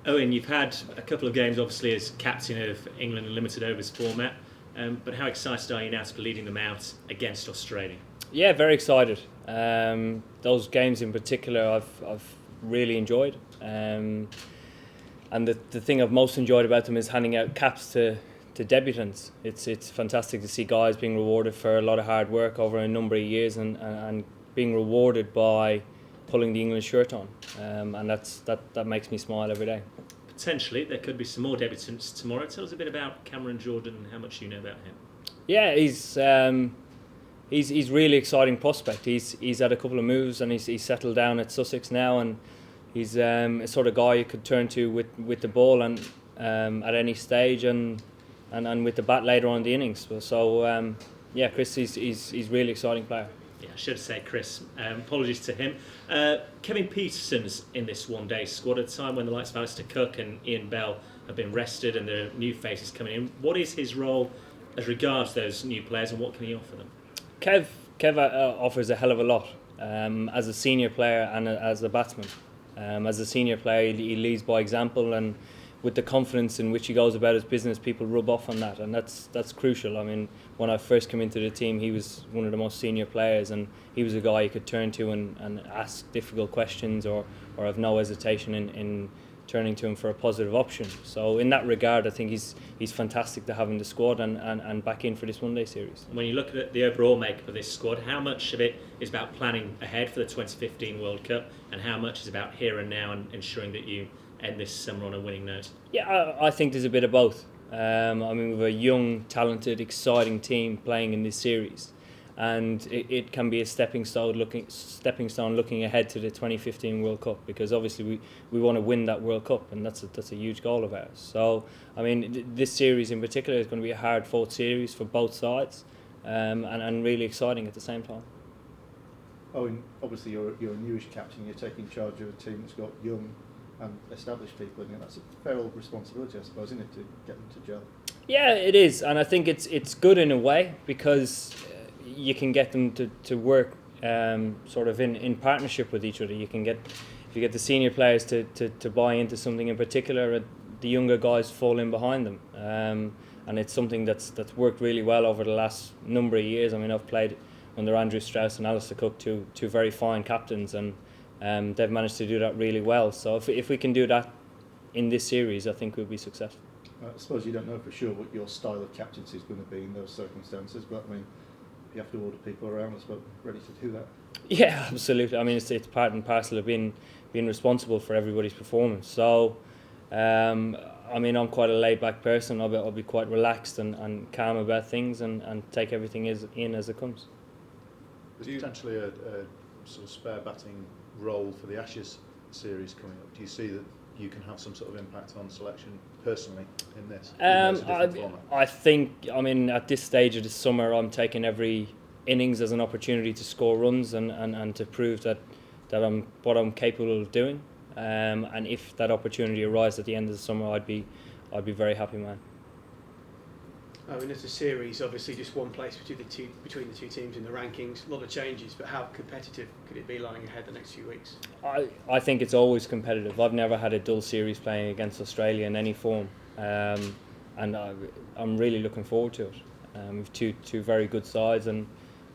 Owen, you've had a couple of games, obviously, as captain of England in limited overs format. But how excited are you now to be leading them out against Australia? Yeah, very excited. Those games in particular, I've really enjoyed. And the thing I've most enjoyed about them is handing out caps to debutants. It's fantastic to see guys being rewarded for a lot of hard work over a number of years and being rewarded by pulling the England shirt on. And that makes me smile every day. Potentially, there could be some more debutants tomorrow. Tell us a bit about Cameron Jordan and how much you know about him. Yeah, he's really exciting prospect. He's had a couple of moves and he's settled down at Sussex now, and he's a sort of guy you could turn to with the ball and at any stage and with the bat later on in the innings. So yeah, Chris, he's really exciting player. Yeah, I should say Chris. Apologies to him. Kevin Peterson's in this one-day squad at a time when the likes of Alistair Cook and Ian Bell have been rested and there are new faces coming in. What is his role as regards those new players, and what can he offer them? Kev offers a hell of a lot as a senior player and as a batsman. As a senior player, he leads by example, and with the confidence in which he goes about his business, people rub off on that, and that's crucial. I mean, when I first came into the team, he was one of the most senior players, and he was a guy you could turn to and ask difficult questions or have no hesitation in turning to him for a positive option. So in that regard, I think he's fantastic to have in the squad and back in for this one-day series. When you look at the overall makeup of this squad, how much of it is about planning ahead for the 2015 World Cup, and how much is about here and now and ensuring that you end this summer on a winning note? Yeah, I think there's a bit of both. I mean, we have a young, talented, exciting team playing in this series, and it can be a stepping stone looking ahead to the 2015 World Cup, because obviously we want to win that World Cup, and that's a huge goal of ours. So I mean, this series in particular is going to be a hard fought series for both sides, and really exciting at the same time. Oh, and obviously you're a newish captain. You're taking charge of a team that's got young and established people in it. That's a fair old responsibility, I suppose, isn't it, to get them to gel? Yeah, it is, and I think it's good in a way, because you can get them to work sort of in partnership with each other. If you get the senior players to buy into something in particular, the younger guys fall in behind them, and it's something that's worked really well over the last number of years. I mean, I've played under Andrew Strauss and Alistair Cook, two very fine captains, and they've managed to do that really well. So if we can do that in this series, I think we'll be successful. I suppose you don't know for sure what your style of captaincy is going to be in those circumstances, but I mean, you have to order people around, I suppose, ready to do that. Yeah, absolutely. I mean, it's part and parcel of being responsible for everybody's performance. So, I mean, I'm quite a laid-back person. I'll be quite relaxed and calm about things and take everything in as it comes. There's potentially a sort of spare batting role for the Ashes series coming up. Do you see that you can have some sort of impact on selection personally in this? I think, I mean, at this stage of the summer, I'm taking every innings as an opportunity to score runs and to prove that I'm what I'm capable of doing. And if that opportunity arises at the end of the summer, I'd be very happy, man. I mean, it's a series, obviously just one place between the two teams in the rankings. A lot of changes, but how competitive could it be lying ahead the next few weeks? I think it's always competitive. I've never had a dull series playing against Australia in any form, and I'm really looking forward to it. We've two very good sides, and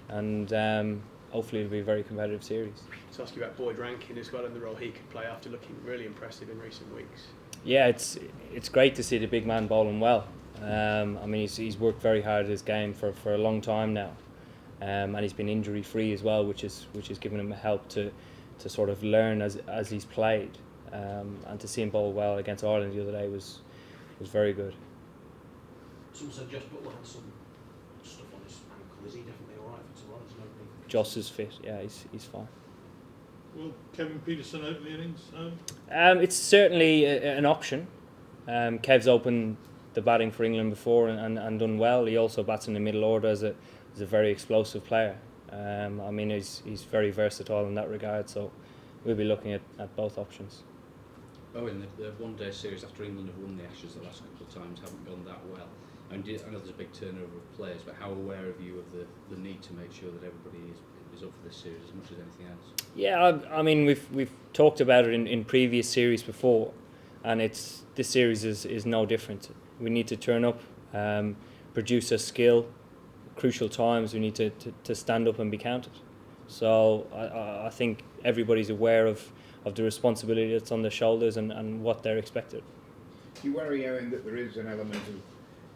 hopefully it'll be a very competitive series. To ask you about Boyd Rankin as well and the role he could play after looking really impressive in recent weeks. Yeah, it's great to see the big man bowling well. I mean, he's worked very hard at his game for a long time now, and he's been injury free as well, which is given him help to sort of learn as he's played, and to see him bowl well against Ireland the other day was very good. Someone said Josh Butler had some stuff on his ankle. Is he definitely all right for tomorrow? Josh is fit. Yeah, he's fine. Will Kevin Peterson open the innings? It's certainly an option. Kev's opened the batting for England before and done well. He also bats in the middle order as a very explosive player. I mean, he's very versatile in that regard, so we'll be looking at both options. Oh, in the one-day series after England have won the Ashes the last couple of times, haven't gone that well. I know there's a big turnover of players, but how aware are you of the need to make sure that everybody is up for this series as much as anything else? Yeah, I mean, we've talked about it in previous series before, and this series is no different. We need to turn up, produce a skill, crucial times. We need to stand up and be counted. So I think everybody's aware of the responsibility that's on their shoulders and what they're expected. Do you worry, Eoin, that there is an element of,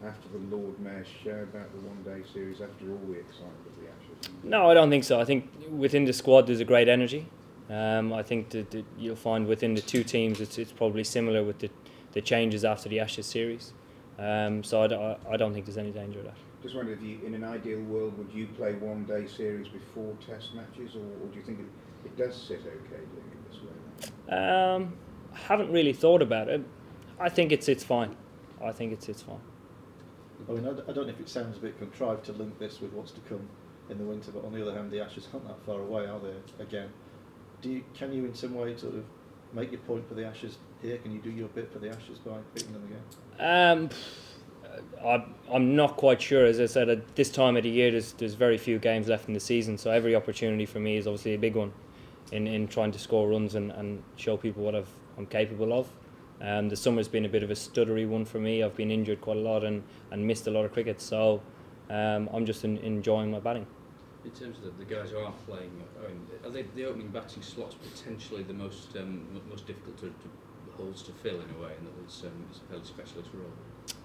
after the Lord Mayor's show about the one-day series, after all the excitement of the Ashes? No, I don't think so. I think within the squad there's a great energy. I think that you'll find within the two teams it's probably similar with the changes after the Ashes series. So I don't think there's any danger of that. Just wondered, if you, in an ideal world, would you play one-day series before Test matches, or do you think it does sit okay doing it this way? I haven't really thought about it. I think it's fine. I think it's fine. I mean, I don't know if it sounds a bit contrived to link this with what's to come in the winter, but on the other hand, the Ashes aren't that far away, are they? Again, can you in some way sort of make your point for the Ashes here? Can you do your bit for the Ashes by beating them again? I'm not quite sure. As I said, at this time of the year, there's very few games left in the season, so every opportunity for me is obviously a big one in trying to score runs and show people what I'm capable of. The summer's been a bit of a stuttery one for me. I've been injured quite a lot and missed a lot of cricket, so I'm just enjoying my batting. In terms of the guys who aren't playing, I mean, are the opening batting slots potentially the most difficult to holes to fill in a way, and that it's a fairly specialist role?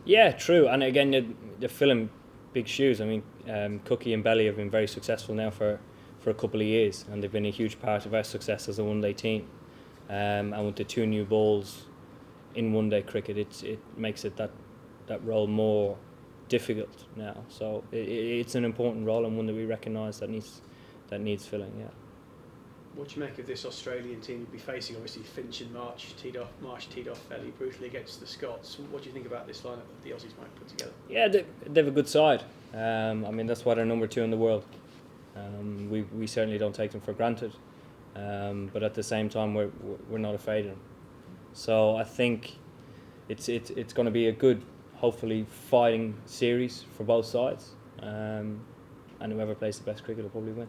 Yeah, true. And again, they're filling big shoes. I mean, Cookie and Belly have been very successful now for a couple of years, and they've been a huge part of our success as a one-day team. And with the two new balls in one-day cricket, it makes it that role more difficult now. So it's an important role, and one that we recognise that needs filling. Yeah. What do you make of this Australian team you'll be facing? Obviously, Finch and Marsh teed off fairly brutally against the Scots. What do you think about this lineup that the Aussies might put together? Yeah, they have a good side. I mean, that's why they're number 2 in the world. We certainly don't take them for granted, but at the same time, we're not afraid of them. So I think it's going to be a good, hopefully, fighting series for both sides, and whoever plays the best cricket will probably win.